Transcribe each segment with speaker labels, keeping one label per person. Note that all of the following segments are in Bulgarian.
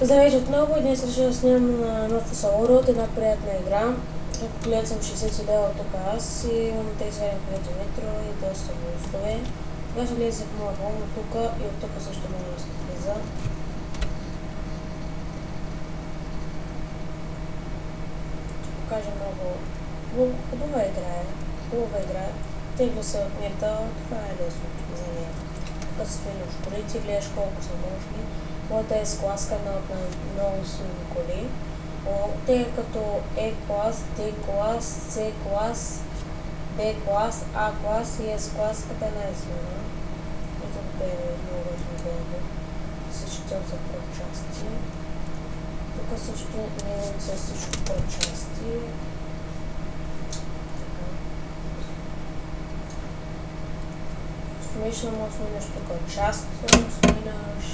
Speaker 1: Здравейте отново и днес реших да снимам на нов салон от една приятна игра. Както гледат съм 60 лева тук аз и имам 37 км и доста блокове. Сега ще влезе в моя хом от тук и от тук също може да се влиза. Ще покажа много хубава игра. Тегля се отнета, това е лесно за нея. Тук се сменяш колите, гледаш колко са мощни. Моята е S-клас, една от много силни коли. Те е като E-клас, D-клас, C-клас, B-клас, A-клас и S-класката е най-силна. И тук е много важно. Всички са прочасти. Тук също не са всичко прочасти. Смешно може да сменяш тук част, сменяш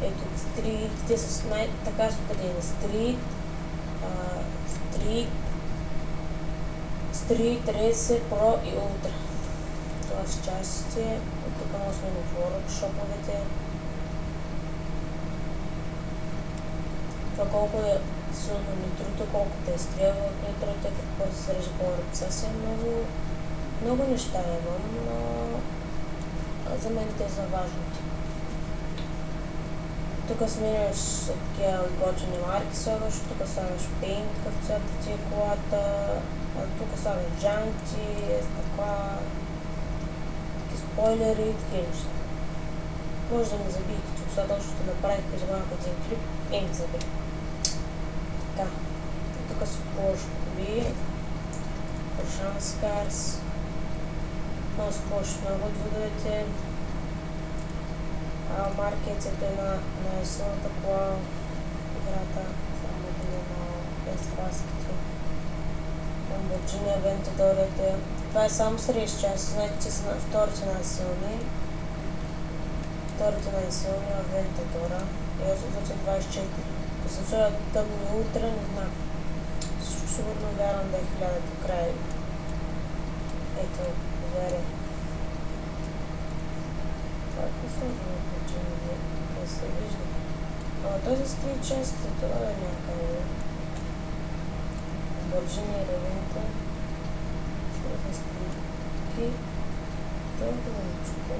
Speaker 1: ето стрит, те са така споделени стрит, рейсър, про и ултра. Това са частите, от тук може да сменяш воркшоповете. Това колко е силно нитрото, колкото е стрелва от нитрото, какво се срежа по-ръца си, много неща имам, но за мен те са важните. Тук сменяш такива готини марки слагаш, тук слагаш пейнт, като цвята ти е колата, тук слагаш джанти, стъкла, таки спойлери и такива неща. Може да ми забиете, че сега ще направих преди малко един клип и ми забих. Така, тук си положиш коли, Porsche Cars, може да положиш много от видовете. Маркетът е на силната кола играта, само да на S-класките. Lamborghini Aventadorите. Това е само срещу част, знаете, че са вторите най-силни. Вторите най-силни Aventadora и 824. Ако съм сложила тъмни ултра, не знам. Всичко сигурно вярвам да е 1000 до края. Ето, веря. Това е по-сложно. Не се вижда. Този скрит частите, това е някъде. Lamborghini Reventa. Сложни скритки. Това е хубавичко.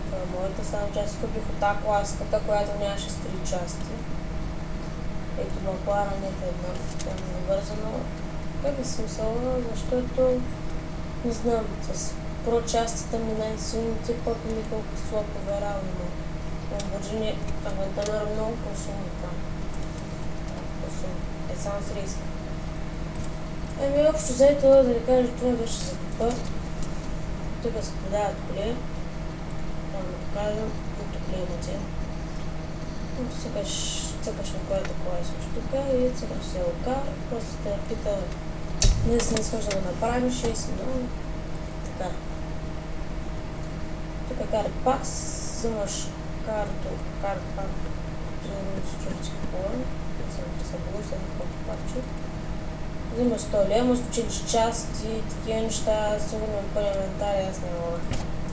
Speaker 1: Това е моята, само че аз купих от А-класката, която нямаше скрит части. Ето Макларен е една, това е навързано. Как е смисъла, защото не знам, с про-частите ми най-силните, пък ми колко слопове равно. Lamborghini Aventador е много по-силно там. Е само с риска. Общо взето, да ви кажа, това беше за типа. Тук се продават коли. Трябва да покажем, които коли имате. Цъкаш на което кола е също тук и цъкаш се лока. Просто те пита, не се не схожда да направим 6 минути. Така. Тук е карт пак, взимаш карт пак, примерно с чурци кола, не съм присъбила, след колко паче. Взимаш 100 лева, може спечелиш части, такива неща, сигурно е пълен инвентар, аз не мога.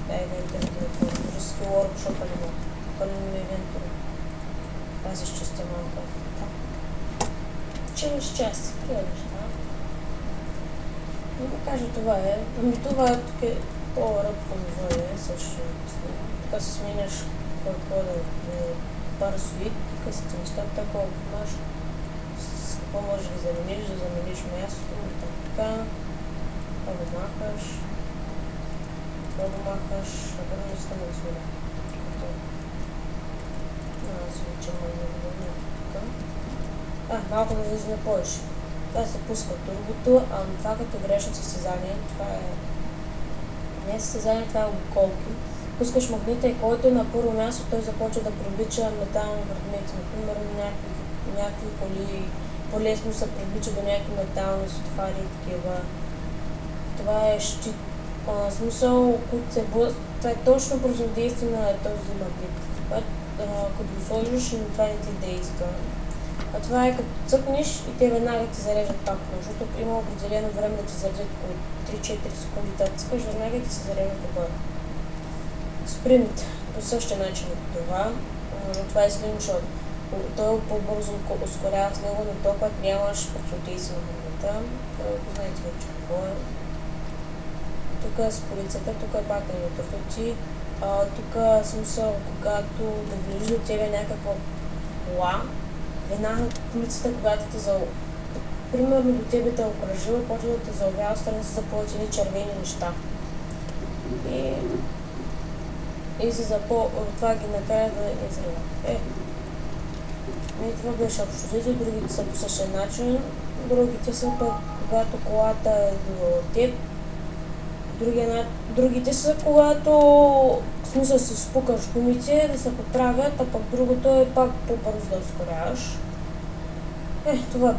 Speaker 1: Да, евентуално телефон, дружески workshop не мога. Пълен евентуално. Аз изчистя малко. Печелиш части, такива неща. Но да кажа това е. Това е тук е по-ръб конвой, също. Тук се сменяш какво да е парсуит, тук си нещата, колко имаш, с какво можеш да замениш мястото, така, това го махаш, ако не искам да сменя. Аз се уча тук. Малко да влизаме повече. Това се пуска турбото, това като грешно състезание, това е не състезание, това е обиколки. Пускаш магнита и който е на първо място, той започва да привлича метални предмети. Например, някакви коли по-лесно се привлича до някакви метални светофари и такива. Това е щит. Смисъл, който се блъска. Това е точно противодействие на този магнит. Като го сложиш, това не ти действа. А това е като цъкнеш и те веднага ти зареждат пак, защото има определено време да ти зареждат по 3-4 секунди, да цъкаш, веднага ти се зареждат отгоре. Спринт по същия начин от това. Но това е силно, защото той по-бързо ускорява с него, но то път нямаш противодействие на момента. Знаете вече какво е. Тук е с полицията, тук е пак на моторто ти. Тук смисъл, когато доближи до тебе някаква кола, веднага полицията, когато те примерно до тебе те окръжила, почва да те заобява страни са заплатили червени неща. И това ги накара да изрива. Това беше общо взето, другите са по същия начин. Другите са пък, когато колата е до теб. Другите са, когато в смисъл си спукаш гумите да се поправят, а пък другото е пак по-бързо да ускоряваш. Това